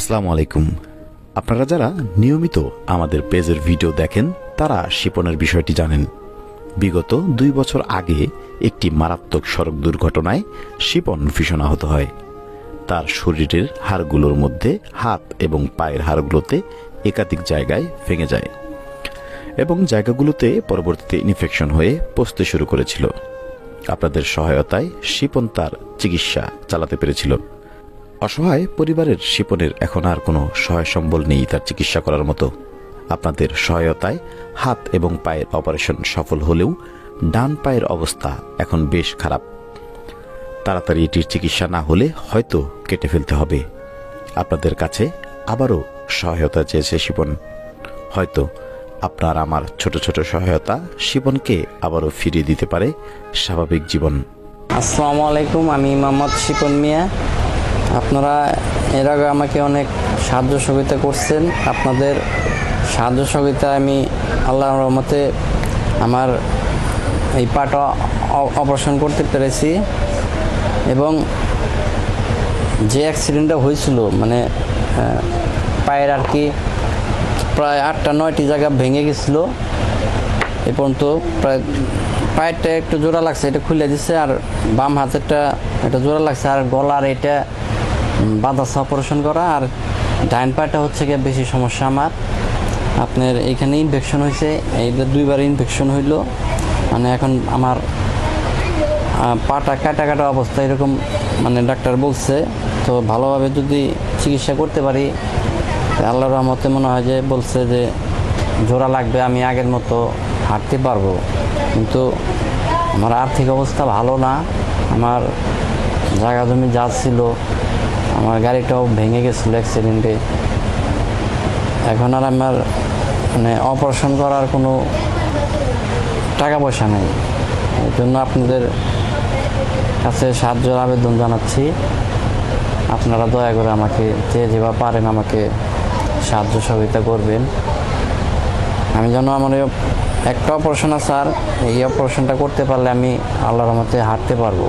আসসালামু আলাইকুম। আপনারা যারা নিয়মিত আমাদের পেজের ভিডিও দেখেন তারা শিপনের বিষয়টি জানেন। বিগত 2 বছর আগে একটি মারাত্মক সড়ক দুর্ঘটনায় শিপন ভীষণ আহত হয়। তার শরীরের হাড়গুলোর মধ্যে হাত এবং পায়ের হাড়গুলোতে একাধিক জায়গায় ভেঙে যায় এবং জায়গাগুলোতে পরবর্তীতে ইনফেকশন হয়ে পচতে শুরু করেছিল। আপনাদের সহায়তায় শিপন তার চিকিৎসা চালাতে পেরেছিল। অসহায় পরিবারের শিপনের এখন আর কোনো সহায় সম্বল নেই তার চিকিৎসা করার মতো। আপনাদের সহায়তায় হাত এবং পায়ের অপারেশন সফল হলেও ডান পায়ের অবস্থা এখন বেশ খারাপ। তাড়াতাড়ি এটির চিকিৎসা না হলে হয়তো কেটে ফেলতে হবে। আপনাদের কাছে আবারও সহায়তা চেয়েছে শিপন। হয়তো আপনার আমার ছোট ছোট সহায়তা শিপনকে আবারও ফিরিয়ে দিতে পারে স্বাভাবিক জীবন। আসসালামু আলাইকুম, আমি মোহাম্মদ শিপন মিয়া। আপনারা এর আগে আমাকে অনেক সাহায্য সহযোগিতা করছেন। আপনাদের সাহায্য সহযোগিতায় আমি আল্লাহর রহমতে আমার এই পাটা অপারেশন করতে পেরেছি এবং যে অ্যাক্সিডেন্টটা হয়েছিল মানে পায়ের আর কি প্রায় 8-9টি জায়গা ভেঙে গেছিলো। এ পর্যন্ত প্রায় পায়েরটা একটু জোড়া লাগছে, এটা খুলে দিচ্ছে, আর বাম হাতেরটা এটা জোড়া লাগছে, আর গলার এটা বাঁধাচ্ছে অপারেশন করা, আর ডাইন পাটা হচ্ছে গিয়ে বেশি সমস্যা আমার। আপনার এইখানে ইনফেকশন হয়েছে, এইটা 2বার ইনফেকশন হইলো, মানে এখন আমার পাটা কাটা কাটা অবস্থা এরকম মানে ডাক্তার বলছে। তো ভালোভাবে যদি চিকিৎসা করতে পারি আল্লাহর রহমতে মনে হয় যে বলছে যে জোড়া লাগবে, আমি আগের মতো হাঁটতে পারবো। কিন্তু আমার আর্থিক অবস্থা ভালো না, আমার জায়গা জমি যা ছিল, আমার গাড়িটাও ভেঙে গেছিলো অ্যাক্সিডেন্টে। এখন আর আমার মানে অপারেশন করার কোনো টাকা পয়সা নেই। এই জন্য আপনাদের কাছে সাহায্যের আবেদন জানাচ্ছি। আপনারা দয়া করে আমাকে যেভাবে পারেন আমাকে সাহায্য সহযোগিতা করবেন। আমি যেন আমার একটা অপারেশন আছে, আর এই অপারেশনটা করতে পারলে আমি আল্লাহর রহমতে হাঁটতে পারবো।